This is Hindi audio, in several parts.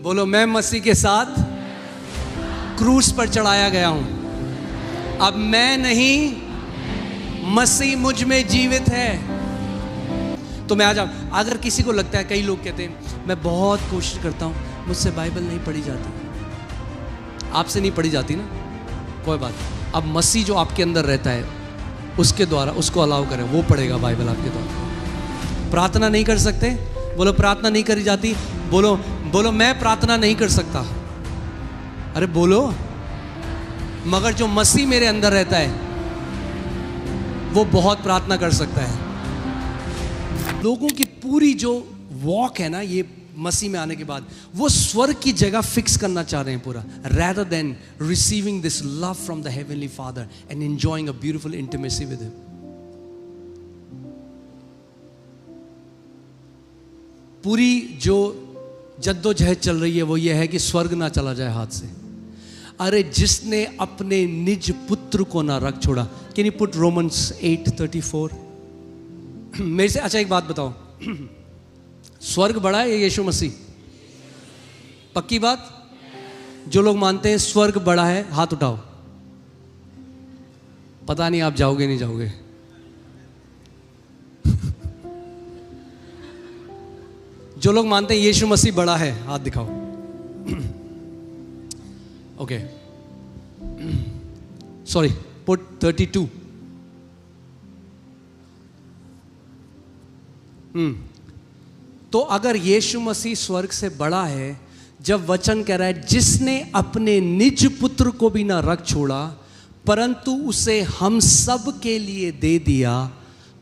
बोलो, मैं मसीह के साथ क्रूस पर चढ़ाया गया हूं। अब मैं नहीं, मसीह मुझ में जीवित है। तो मैं आ जाऊं। अगर किसी को लगता है, कई लोग कहते हैं मैं बहुत कोशिश करता हूं, मुझसे बाइबल नहीं पढ़ी जाती। आपसे नहीं पढ़ी जाती ना, कोई बात नहीं। अब मसीह जो आपके अंदर रहता है उसके द्वारा उसको अलाउ करें, वो पढ़ेगा बाइबल आपके द्वारा। प्रार्थना नहीं कर सकते? बोलो, प्रार्थना नहीं करी जाती। बोलो बोलो, मैं प्रार्थना नहीं कर सकता। अरे बोलो, मगर जो मसीह मेरे अंदर रहता है वो बहुत प्रार्थना कर सकता है। लोगों की पूरी जो वॉक है ना, ये मसीह में आने के बाद वो स्वर्ग की जगह फिक्स करना चाह रहे हैं पूरा, rather than receiving this love from the heavenly Father and enjoying a beautiful intimacy with him. पूरी जो जद्दोजहद चल रही है वो ये है कि स्वर्ग ना चला जाए हाथ से। अरे जिसने अपने निज पुत्र को ना रख छोड़ा। Can you put Romans 8:34? मेरे से अच्छा एक बात बताओ, स्वर्ग बड़ा है या यीशु मसीह? पक्की बात? जो लोग मानते हैं स्वर्ग बड़ा है हाथ उठाओ। पता नहीं आप जाओगे नहीं जाओगे। जो लोग मानते हैं यीशु मसीह बड़ा है हाथ दिखाओ। Okay, sorry, put 32। तो अगर यीशु मसीह स्वर्ग से बड़ा है, जब वचन कह रहा है जिसने अपने निज पुत्र को भी ना रख छोड़ा परंतु उसे हम सब के लिए दे दिया,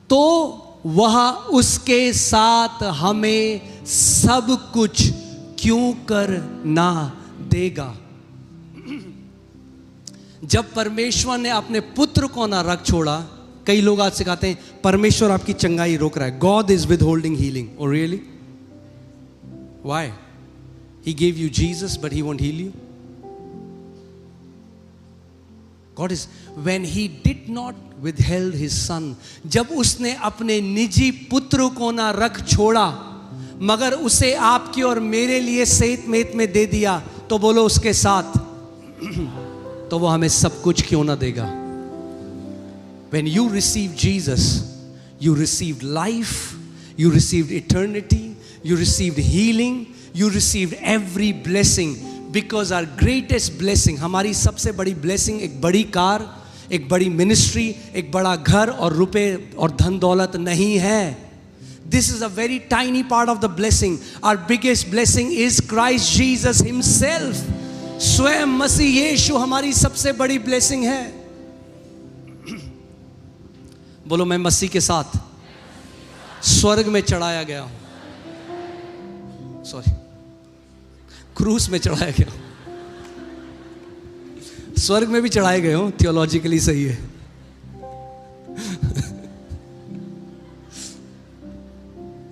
तो वह उसके साथ हमें सब कुछ क्यों कर ना देगा। जब परमेश्वर ने अपने पुत्र को ना रख छोड़ा, कई लोग आज सिखाते हैं परमेश्वर आपकी चंगाई रोक रहा है, God is with holding healing. और really why? He gave you Jesus but he won't heal you. God is, when he did not withheld his son, जब उसने अपने निजी पुत्र को ना रख छोड़ा मगर उसे आपकी और मेरे लिए सेत मेत में दे दिया, तो बोलो उसके साथ तो वो हमें सब कुछ क्यों ना देगा। When you received Jesus, you received life, you received eternity, you received healing, you received every blessing. Because our greatest blessing, हमारी सबसे बड़ी blessing एक बड़ी कार, एक बड़ी मिनिस्ट्री, एक बड़ा घर और रुपए और धन दौलत नहीं है। This is a very tiny part of the blessing. Our biggest blessing is Christ Jesus himself. स्वयं मसीह यीशु हमारी सबसे बड़ी blessing है। बोलो, मैं मसीह के साथ स्वर्ग में चढ़ाया गया हूं। सॉरी, क्रूस में चढ़ाया गया। स्वर्ग में भी चढ़ाए गए हो, थियोलॉजिकली सही है।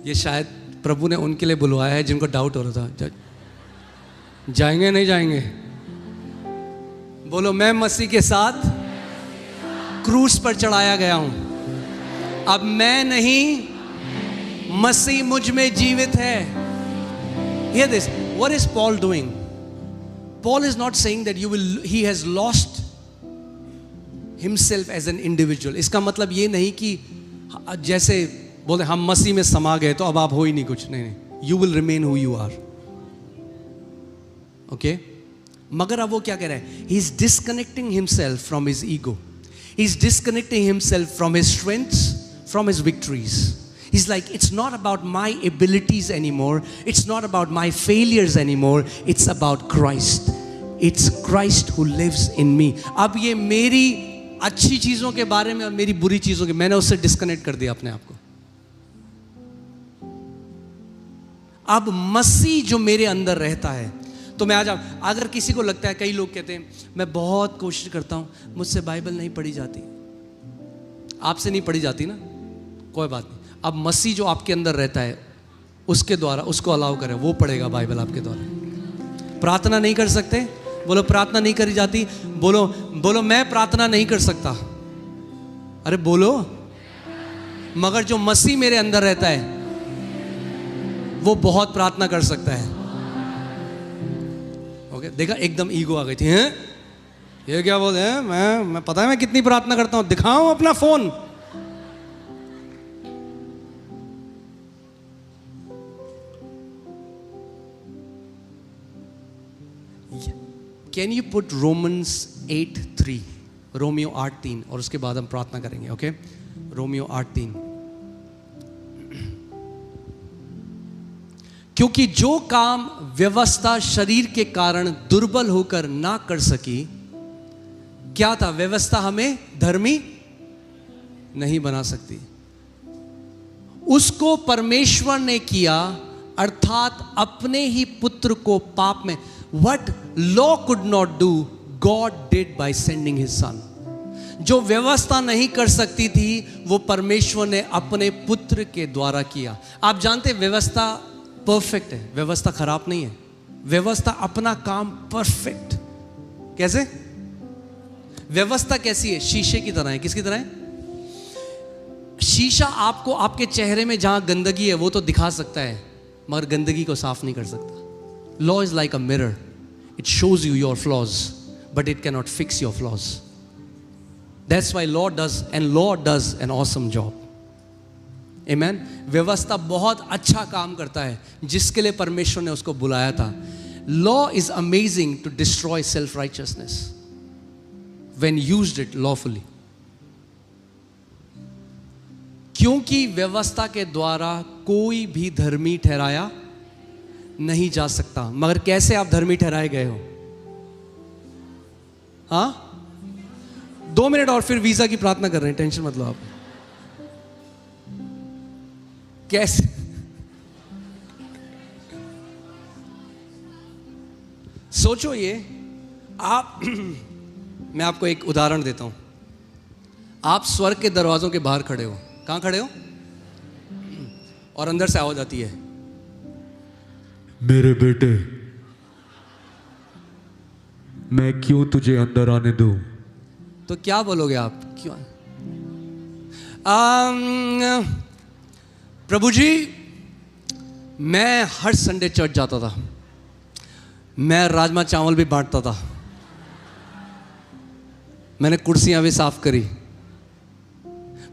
ये शायद प्रभु ने उनके लिए बुलवाया है जिनको डाउट हो रहा था, जाएंगे नहीं जाएंगे। बोलो, मैं मसीह के साथ क्रूस पर चढ़ाया गया हूं। अब मैं नहीं, मसीह मुझ में जीवित है। Hear this. What is Paul doing? Paul is not saying that he has lost himself as an individual. इसका मतलब ये नहीं कि जैसे बोले हम मसीह में समा गए तो अब आप हो ही नहीं कुछ। नहीं, you will remain who you are. Okay? मगर अब वो क्या कह रहा है? He is disconnecting himself from his ego. He is disconnecting himself from his strengths, from his victories. He's like, it's not about my abilities anymore. It's not about my failures anymore. It's about Christ. It's Christ who lives in me. अब ये मेरी अच्छी चीज़ों के बारे में और मेरी बुरी चीज़ों के, मैंने उससे डिस्कनेक्ट कर दिया अपने आप को। अब मसीह जो मेरे अंदर रहता है, तो मैं आ जाऊँ। अगर किसी को लगता है, कई लोग कहते हैं मैं बहुत कोशिश करता हूँ, मुझसे बाइबल नहीं पढ़ी जाती। आपसे नहीं पढ़ी जाती ना, कोई बात नहीं। अब मसीह जो आपके अंदर रहता है उसके द्वारा उसको अलाउ करें, वो पढ़ेगा बाइबल आपके द्वारा। प्रार्थना नहीं कर सकते? बोलो, प्रार्थना नहीं करी जाती। बोलो बोलो, मैं प्रार्थना नहीं कर सकता। अरे बोलो, मगर जो मसीह मेरे अंदर रहता है वो बहुत प्रार्थना कर सकता है। ओके, देखा एकदम ईगो आ गई थी, हैं ये क्या बोल रहे हैं, मैं पता है मैं कितनी प्रार्थना करता हूं, दिखाऊं अपना phone. Can you put Romans 8:3, Romeo 8:3, और उसके बाद हम प्रार्थना करेंगे। Okay, Romeo 8:3। क्योंकि जो काम व्यवस्था शरीर के कारण दुर्बल होकर ना कर सकी, क्या था? व्यवस्था हमें धर्मी नहीं बना सकती, उसको परमेश्वर ने किया, अर्थात अपने ही पुत्र को पाप में। What law could not do, God did by sending His Son. जो व्यवस्था नहीं कर सकती थी, वो परमेश्वर ने अपने पुत्र के द्वारा किया। आप जानते हैं व्यवस्था परफेक्ट है, व्यवस्था खराब नहीं है। व्यवस्था अपना काम परफेक्ट। कैसे? व्यवस्था कैसी है? शीशे की तरह है। किसकी तरह है? शीशा आपको आपके चेहरे में जहां गंदगी है वो तो दिखा सकता है, मगर गंदगी को साफ नहीं कर सकता। Law is like a mirror. It shows you your flaws, but it cannot fix your flaws. That's why law does an awesome job. Amen. व्यवस्था बहुत अच्छा काम करता है, जिसके लिए परमेश्वर ने उसको बुलाया था। Law is amazing to destroy self-righteousness when used it lawfully. क्योंकि व्यवस्था के द्वारा कोई भी धर्मी ठहराया नहीं जा सकता। मगर कैसे आप धर्मी ठहराए गए हो? हाँ, 2 मिनट और फिर वीजा की प्रार्थना कर रहे हैं, टेंशन मत लो आप। कैसे? सोचो ये आप मैं आपको एक उदाहरण देता हूं। आप स्वर्ग के दरवाजों के बाहर खड़े हो। कहां खड़े हो? और अंदर से आवाज आती है, मेरे बेटे, मैं क्यों तुझे अंदर आने दूं? तो क्या बोलोगे आप? क्यों? प्रभु जी, मैं हर संडे चर्च जाता था, मैं राजमा चावल भी बांटता था, मैंने कुर्सियां भी साफ करी,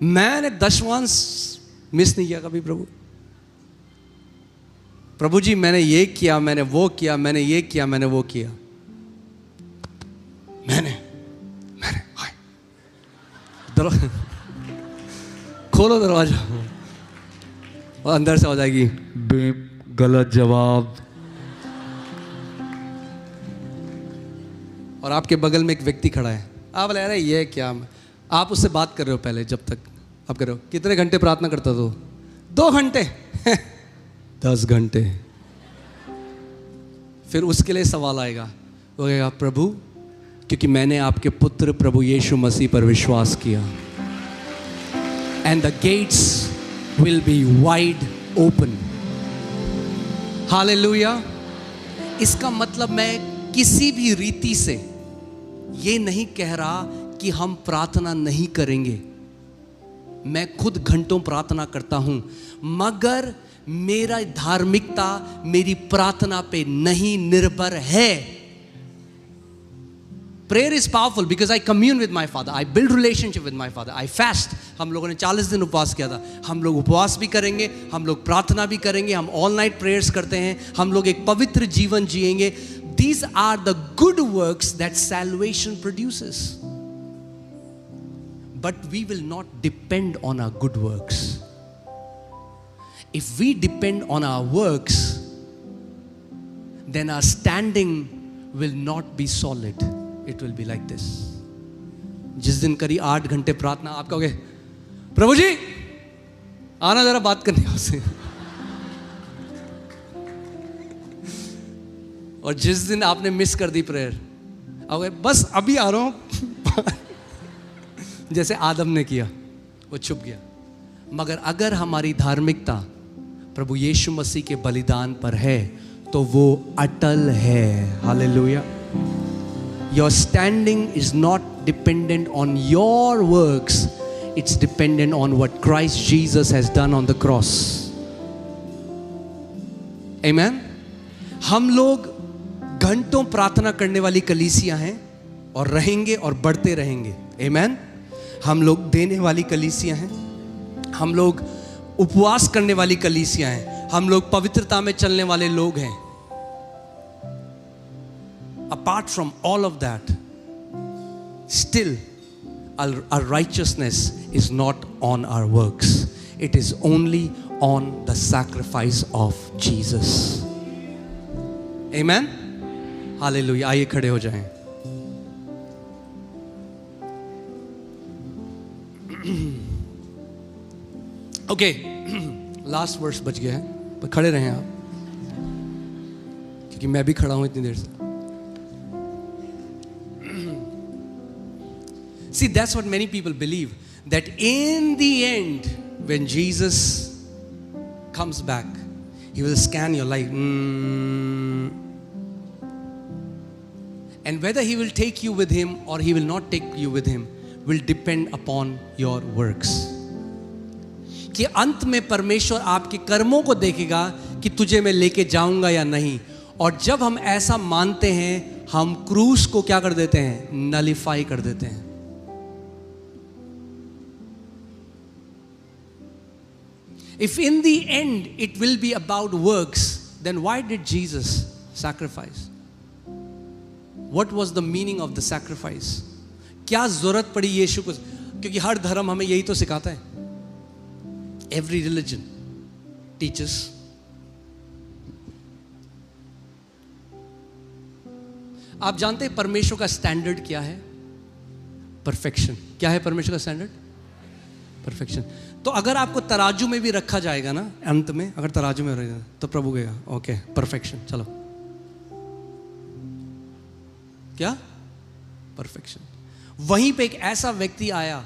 मैंने दशवांश मिस नहीं किया कभी। प्रभु जी, मैंने ये किया, मैंने वो किया, मैंने ये किया, मैंने वो किया, मैंने खोलो दरवाजा और अंदर से हो जाएगी गलत जवाब। और आपके बगल में एक व्यक्ति खड़ा है, आप बोले अरे ये क्या? आप उससे बात कर रहे हो पहले, जब तक आप कर रहे हो, कितने घंटे प्रार्थना करता था? 2 घंटे 10 घंटे। फिर उसके लिए सवाल आएगा, वो कहेगा प्रभु, क्योंकि मैंने आपके पुत्र प्रभु यीशु मसीह पर विश्वास किया, and the gates will be wide open. Hallelujah. इसका मतलब मैं किसी भी रीति से ये नहीं कह रहा कि हम प्रार्थना नहीं करेंगे। मैं खुद घंटों प्रार्थना करता हूं, मगर मेरा धार्मिकता मेरी प्रार्थना पे नहीं निर्भर है। Prayer is powerful because I commune with my father, I build relationship with my father, I fast. हम लोगों ने 40 दिन उपवास किया था। हम लोग उपवास भी करेंगे, हम लोग प्रार्थना भी करेंगे, हम ऑल नाइट प्रेयर्स करते हैं, हम लोग एक पवित्र जीवन जिएंगे। These are the good works that salvation produces. But we will not depend on our good works. If we depend on our works, then our standing will not be solid. It will be like this. जिस दिन करी 8 घंटे प्रार्थना, आप कहोगे प्रभु जी आना जरा बात करनी है उससे। और जिस दिन आपने मिस कर दी प्रेयर, अब बस अभी आ रहा हूं जैसे आदम ने किया, वो छुप गया। मगर अगर हमारी धार्मिकता प्रभु यीशु मसीह के बलिदान पर है तो वो अटल है। Hallelujah. Your standing is not dependent on your works, it's dependent on what Christ Jesus has done on the cross. Amen. हम लोग घंटों प्रार्थना करने वाली कलीसिया हैं और रहेंगे और बढ़ते रहेंगे। आमीन। हम लोग देने वाली कलीसिया हैं, हम लोग उपवास करने वाली कलीसिया हैं, हम लोग पवित्रता में चलने वाले लोग हैं। Apart from all of that, still our righteousness is not on our works. It is only on the sacrifice of Jesus. Amen. Hallelujah. आइए खड़े हो जाएं। ओके, लास्ट वर्स बच गया है, पर खड़े रहें आप, क्योंकि मैं भी खड़ा हूं इतनी देर से। See, that's what many people believe, that in the end, when Jesus comes back, He will scan your life. And whether He will take you with Him or He will not take you with Him will depend upon your works. कि अंत में परमेश्वर आपके कर्मों को देखेगा कि तुझे मैं लेके जाऊंगा या नहीं। और जब हम ऐसा मानते हैं, हम क्रूस को क्या कर देते हैं? नलिफाई कर देते हैं। If in the end it will be about works, then why did Jesus sacrifice? What was the meaning of the sacrifice? क्या जरूरत पड़ी यीशु को? क्योंकि हर धर्म हमें यही तो सिखाता है। Every religion teaches आप जानते हैं परमेश्वर का स्टैंडर्ड क्या है? परफेक्शन। क्या है परमेश्वर का स्टैंडर्ड? परफेक्शन। तो अगर आपको तराजू में भी रखा जाएगा ना, अंत में अगर तराजू में रहेगा तो प्रभु कहेगा ओके परफेक्शन, चलो। क्या? परफेक्शन। वहीं पे एक ऐसा व्यक्ति आया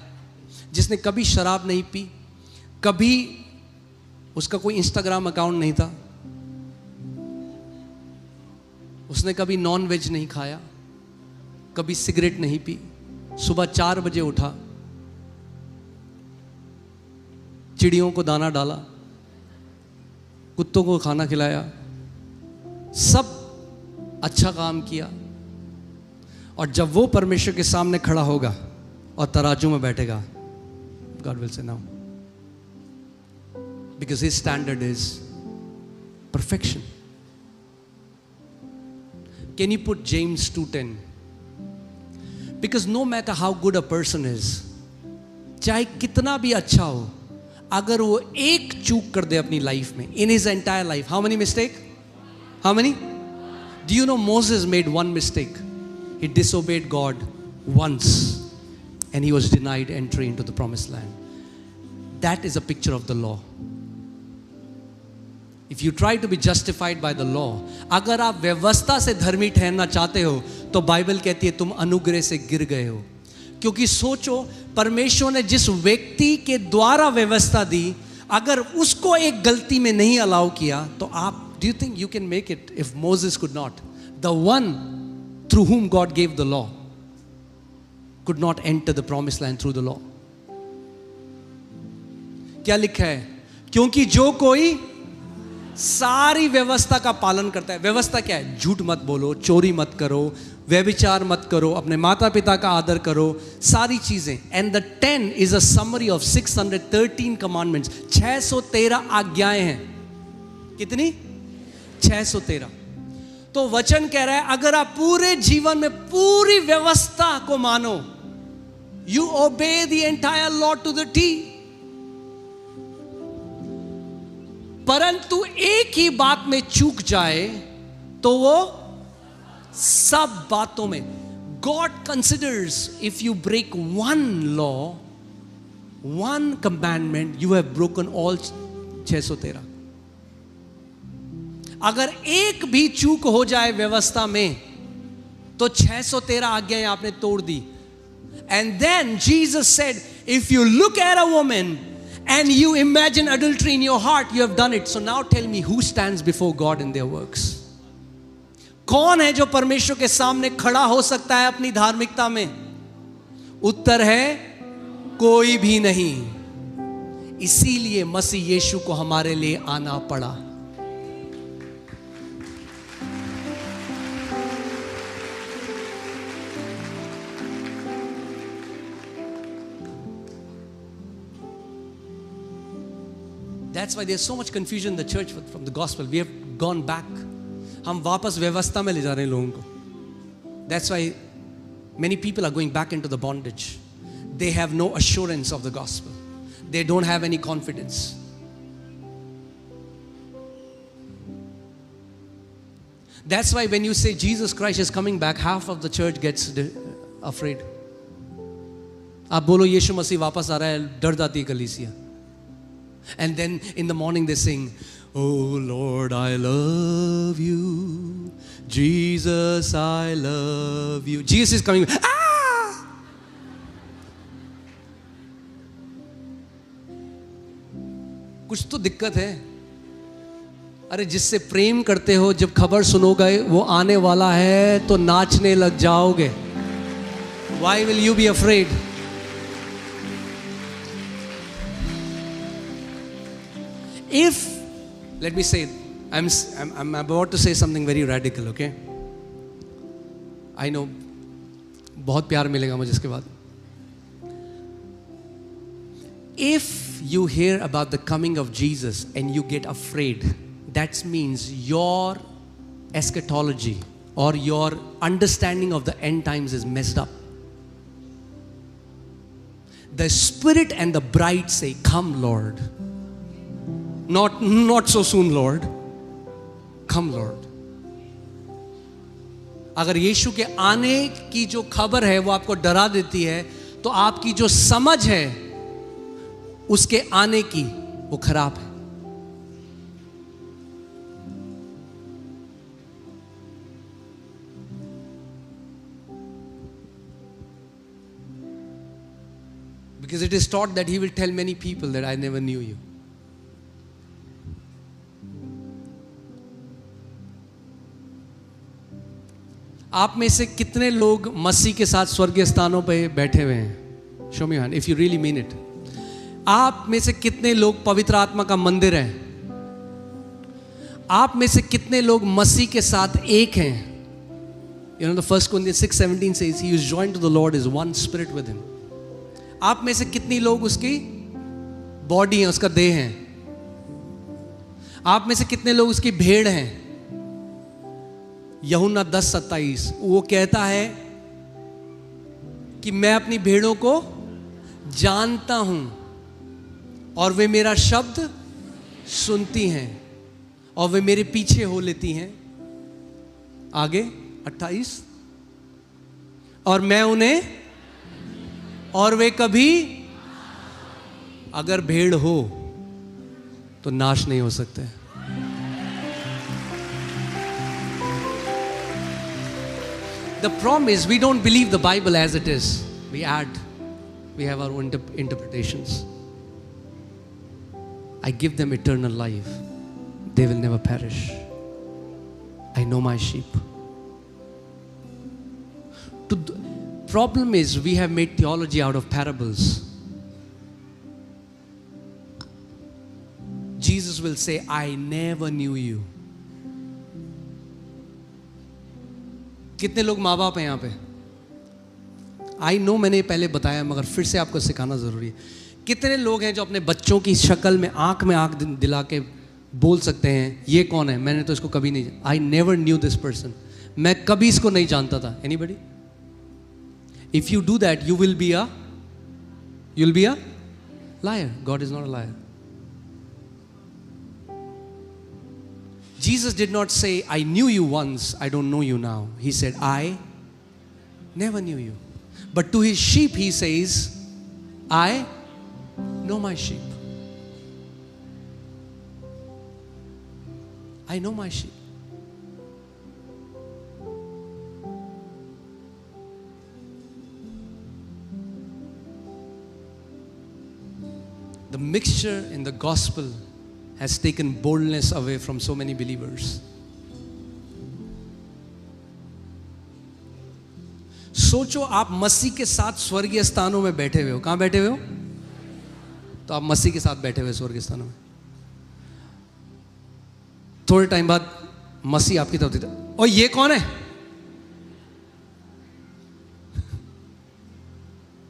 जिसने कभी शराब नहीं पी, कभी उसका कोई इंस्टाग्राम अकाउंट नहीं था, उसने कभी नॉन वेज नहीं खाया, कभी सिगरेट नहीं पी, सुबह 4 बजे उठा, चिड़ियों को दाना डाला, कुत्तों को खाना खिलाया, सब अच्छा काम किया। और जब वो परमेश्वर के सामने खड़ा होगा और तराजू में बैठेगा, God will say no, because His standard is perfection. Can you put James 2:10? Because no matter how good a person is, चाहे कितना भी अच्छा हो, अगर वो एक चूक कर दे अपनी लाइफ में, in his entire life, how many mistake? How many? Do you know Moses made one mistake? He disobeyed God once and he was denied entry into the promised land. That is a picture of the law. If you try to be justified by the law, अगर आप व्यवस्था से धर्मी ठहरना चाहते हो, तो बाइबल कहती है तुम अनुग्रह से गिर गए हो। क्योंकि सोचो, परमेश्वर ने जिस व्यक्ति के द्वारा व्यवस्था दी, अगर उसको एक गलती में नहीं अलाउ किया, तो आप, do you think you can make it if Moses could not? The one through whom God gave the law could not enter the promised land through the law. क्या लिखा है? क्योंकि जो कोई सारी व्यवस्था का पालन करता है। व्यवस्था क्या है? झूठ मत बोलो, चोरी मत करो, व्यभिचार मत करो, अपने माता पिता का आदर करो, सारी चीजें। And the 10 is a summary of 613 commandments. 613 आज्ञाएं हैं। कितनी? 613। तो वचन कह रहा है अगर आप पूरे जीवन में पूरी व्यवस्था को मानो, you obey the entire law to the T, परंतु एक ही बात में चूक जाए तो वो सब बातों में। God considers if you break one law, one commandment, you have broken all 613. अगर एक भी चूक हो जाए व्यवस्था में, तो 613 आज्ञाएं आपने तोड़ दी। And then Jesus said, if you look at a woman and you imagine adultery in your heart, you have done it. So now tell me, who stands before God in their works? कौन है जो परमेश्वर के सामने खड़ा हो सकता है अपनी धार्मिकता में? उत्तर है कोई भी नहीं। इसीलिए मसीह यीशु को हमारे लिए आना पड़ा। That's why there's so much confusion in the church from the gospel. We have gone back. हम वापस व्यवस्था में ले जा रहे हैं लोगों को. That's why many people are going back into the bondage. They have no assurance of the gospel. They don't have any confidence. That's why when you say Jesus Christ is coming back, half of the church gets afraid. आप बोलो यीशु मसीह वापस आ रहा है, डर जाती है कलीसिया. And then in the morning they sing, Oh Lord, I love you. Jesus, I love you. Jesus is coming. Ah! कुछ तो दिक्कत है. अरे जिससे प्रेम करते हो, जब खबर सुनोगे वो आने वाला है तो नाचने लग जाओगे. Why will you be afraid? If, let me say, I'm about to say something very radical, okay? I know, बहुत प्यार मिलेगा मुझे इसके बाद. If you hear about the coming of Jesus and you get afraid, that means your eschatology or your understanding of the end times is messed up. The Spirit and the bride say, Come, Lord. Not so soon, Lord. Come, Lord. अगर यीशु के आने की जो खबर है वो आपको डरा देती है, तो आपकी जो समझ है उसके आने की वो खराब है. Because it is taught that he will tell many people that I never knew you. आप में से कितने लोग मसीह के साथ स्वर्गीय स्थानों पे बैठे हुए हैं? Show me your hand if you really mean it. आप में से कितने लोग पवित्र आत्मा का मंदिर हैं? आप में से कितने लोग मसीह के साथ एक हैं? You know, the 1 Corinthians 6:17 says, He who is joined to the Lord is one spirit with him. आप में से कितनी लोग उसकी बॉडी हैं, उसका देह हैं? आप में से कितने लोग उसकी भेड़ हैं? यूहन्ना 10:27 वो कहता है कि मैं अपनी भेड़ों को जानता हूं और वे मेरा शब्द सुनती हैं और वे मेरे पीछे हो लेती हैं. आगे 28, और मैं उन्हें, और वे कभी, अगर भेड़ हो तो नाश नहीं हो सकते. The problem is we don't believe the Bible as it is. We add. We have our own interpretations. I give them eternal life. They will never perish. I know my sheep. The problem is we have made theology out of parables. Jesus will say, I never knew you. कितने लोग माँ बाप हैं यहाँ पे? आई नो मैंने पहले बताया मगर फिर से आपको सिखाना ज़रूरी है. कितने लोग हैं जो अपने बच्चों की शक्ल में आँख दिला के बोल सकते हैं ये कौन है? मैंने तो इसको कभी नहीं, I never knew this person. मैं कभी इसको नहीं जानता था. Anybody? If you do that you will be a liar. God is not a liar. Jesus did not say, I knew you once, I don't know you now. He said, I never knew you. But to his sheep he says, I know my sheep. I know my sheep. The mixture in the gospel has taken boldness away from so many believers. सोचो आप मसीह के साथ स्वर्गीय स्थानों में बैठे हुए हो. कहां बैठे हुए हो? तो आप मसीह के साथ बैठे हुए स्वर्गीय स्थानों में. थोड़े टाइम बाद मसीह आपकी तरफ देता, और ये कौन है?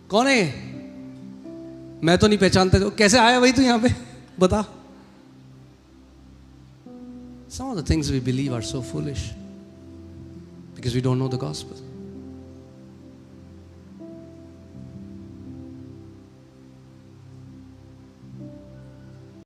कौन है ये? मैं तो नहीं पहचानता. कैसे आया भाई तू यहां पे? बता. Some of the things we believe are so foolish because we don't know the gospel.